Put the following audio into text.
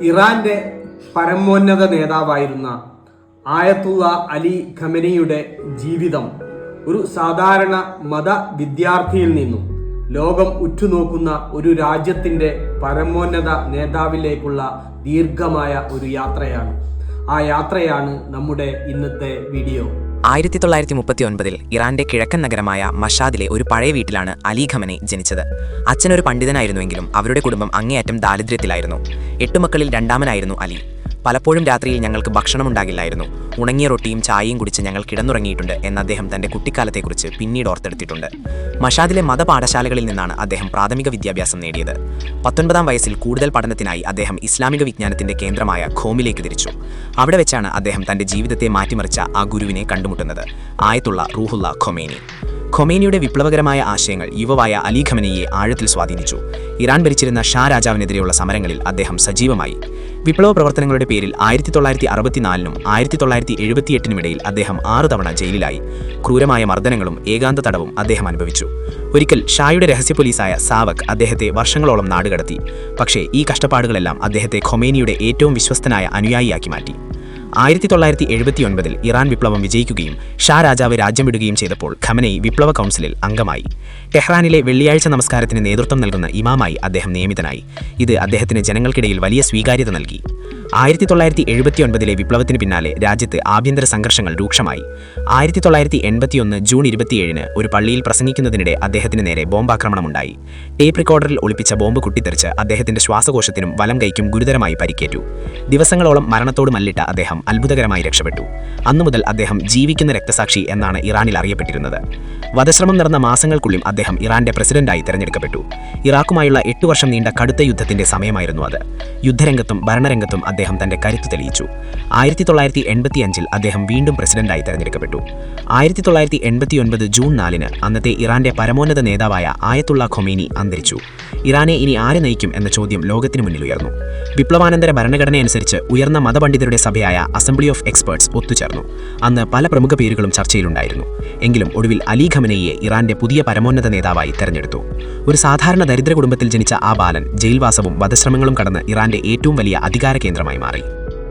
ഇറാന്റെ പരമോന്നത നേതാവായിരുന്ന ആയത്തുള്ള അലി ഖമനിയുടെ ജീവിതം ഒരു സാധാരണ മത വിദ്യാർത്ഥിയിൽ നിന്നും ലോകം ഉറ്റുനോക്കുന്ന ഒരു രാജ്യത്തിന്റെ പരമോന്നത നേതാവിലേക്കുള്ള ദീർഘമായ ഒരു യാത്രയാണ്. ആ യാത്രയാണ് നമ്മുടെ ഇന്നത്തെ വീഡിയോ. 1939 ഇറാന്റെ കിഴക്കൻ നഗരമായ മഷാദിലെ ഒരു പഴയ വീട്ടിലാണ് അലി ഖമനി ജനിച്ചത്. അച്ഛനൊരു പണ്ഡിതനായിരുന്നുവെങ്കിലും അവരുടെ കുടുംബം അങ്ങേയറ്റം ദാരിദ്ര്യത്തിലായിരുന്നു. 8 മക്കളിൽ രണ്ടാമനായിരുന്നു അലി. പലപ്പോഴും രാത്രിയിൽ ഞങ്ങൾക്ക് ഭക്ഷണമുണ്ടാകില്ലായിരുന്നു. ഉണങ്ങിയ റൊട്ടിയും ചായയും കുടിച്ച് ഞങ്ങൾ കിടന്നുറങ്ങിയിട്ടുണ്ട് എന്ന് അദ്ദേഹം തന്റെ കുട്ടിക്കാലത്തെക്കുറിച്ച് പിന്നീട് ഓർത്തെടുത്തിട്ടുണ്ട്. മഷാദിലെ മതപാഠശാലകളിൽ നിന്നാണ് അദ്ദേഹം പ്രാഥമിക വിദ്യാഭ്യാസം നേടിയത്. 19-ാം വയസ്സിൽ കൂടുതൽ പഠനത്തിനായി അദ്ദേഹം ഇസ്ലാമിക വിജ്ഞാനത്തിന്റെ കേന്ദ്രമായ ഖോമിലേക്ക് തിരിച്ചു. അവിടെ വെച്ചാണ് അദ്ദേഹം തന്റെ ജീവിതത്തെ മാറ്റിമറിച്ച ആ ഗുരുവിനെ കണ്ടുമുട്ടുന്നത്, ആയത്തുള്ള റൂഹുല്ല ഖൊമേനി. ഖൊമേനിയുടെ വിപ്ലവകരമായ ആശയങ്ങൾ യുവവായ അലി ഖമനിയെ ആഴത്തിൽ സ്വാധീനിച്ചു. ഇറാൻ ഭരിച്ചിരുന്ന ഷാ രാജാവിനെതിരെയുള്ള സമരങ്ങളിൽ അദ്ദേഹം സജീവമായി. വിപ്ലവ പ്രവർത്തനങ്ങളുടെ പേരിൽ 1964-നും 1978-നും ഇടയിൽ അദ്ദേഹം 6 തവണ ജയിലിലായി. ക്രൂരമായ മർദ്ദനങ്ങളും ഏകാന്ത തടവും അദ്ദേഹം അനുഭവിച്ചു. ഒരിക്കൽ ഷായുടെ രഹസ്യ പോലീസായ സാവക് അദ്ദേഹത്തെ വർഷങ്ങളോളം നാടുകടത്തി. പക്ഷേ ഈ കഷ്ടപ്പാടുകളെല്ലാം അദ്ദേഹത്തെ ഖൊമേനിയുടെ ഏറ്റവും വിശ്വസ്തനായ അനുയായിയാക്കി മാറ്റി. 1979-ൽ ഇറാൻ വിപ്ലവം വിജയിക്കുകയും ഷാ രാജാവ് രാജ്യം വിടുകയും ചെയ്തപ്പോൾ ഖമനി വിപ്ലവ കൗൺസിലിൽ അംഗമായി. ടെഹ്റാനിലെ വെള്ളിയാഴ്ച നമസ്കാരത്തിന് നേതൃത്വം നൽകുന്ന ഇമാമായി അദ്ദേഹം നിയമിതനായി. ഇത് അദ്ദേഹത്തിന് ജനങ്ങൾക്കിടയിൽ വലിയ സ്വീകാര്യത നൽകി. 1979-ലെ വിപ്ലവത്തിന് പിന്നാലെ രാജ്യത്ത് ആഭ്യന്തര സംഘർഷങ്ങൾ രൂക്ഷമായി. 1981 ജൂൺ 27-ന് ഒരു പള്ളിയിൽ പ്രസംഗിക്കുന്നതിനിടെ അദ്ദേഹത്തിന് നേരെ ബോംബാക്രമണമുണ്ടായി. ടേപ്പ് റെക്കോർഡറിൽ ഒളിപ്പിച്ച ബോംബ് പൊട്ടിത്തെറിച്ച് അദ്ദേഹത്തിന്റെ ശ്വാസകോശത്തിനും വലം കൈക്കും ഗുരുതരമായി പരിക്കേറ്റു. ദിവസങ്ങളോളം മരണത്തോട് മല്ലിട്ട അദ്ദേഹം അത്ഭുതകരമായി രക്ഷപ്പെട്ടു. അന്നുമുതൽ അദ്ദേഹം ജീവിക്കുന്ന രക്തസാക്ഷി എന്നാണ് ഇറാനിൽ അറിയപ്പെട്ടിരുന്നത്. വധശ്രമം നടന്ന മാസങ്ങൾക്കുള്ളിൽ അദ്ദേഹം ഇറാന്റെ പ്രസിഡന്റായി തെരഞ്ഞെടുക്കപ്പെട്ടു. ഇറാഖുമായുള്ള 8 വർഷം നീണ്ട കടുത്ത യുദ്ധത്തിന്റെ സമയമായിരുന്നു അത്. യുദ്ധരംഗത്തും ഭരണരംഗത്തും അദ്ദേഹം തന്റെ കരുത്ത് തെളിയിച്ചു. 1985-ൽ അദ്ദേഹം വീണ്ടും പ്രസിഡന്റായി തെരഞ്ഞെടുക്കപ്പെട്ടു. 1989 ജൂൺ 4-ന് അന്നത്തെ ഇറാന്റെ പരമോന്നത നേതാവായ ആയത്തുള്ള ഖൊമേനി അന്തരിച്ചു. ഇറാനെ ഇനി ആരെ നയിക്കും എന്ന ചോദ്യം ലോകത്തിന് മുന്നിൽ ഉയർന്നു. വിപ്ലവാനന്തര ഭരണഘടനയനുസരിച്ച് ഉയർന്ന മതപണ്ഡിതരുടെ സഭയായ അസംബ്ലി ഓഫ് എക്സ്പേർട്സ് ഒത്തുചേർന്നു. അന്ന് പല പ്രമുഖ പേരുകളും ചർച്ചയിലുണ്ടായിരുന്നു. എങ്കിലും ഒടുവിൽ അലി ഖമനിയെ ഇറാന്റെ പുതിയ പരമോന്നത നേതാവായി തെരഞ്ഞെടുത്തു. ഒരു സാധാരണ ദരിദ്ര കുടുംബത്തിൽ ജനിച്ച ആ ബാലൻ ജയിൽവാസവും വധശ്രമങ്ങളും കടന്ന് ഇറാന്റെ ഏറ്റവും വലിയ അധികാര കേന്ദ്രമായി മാറി.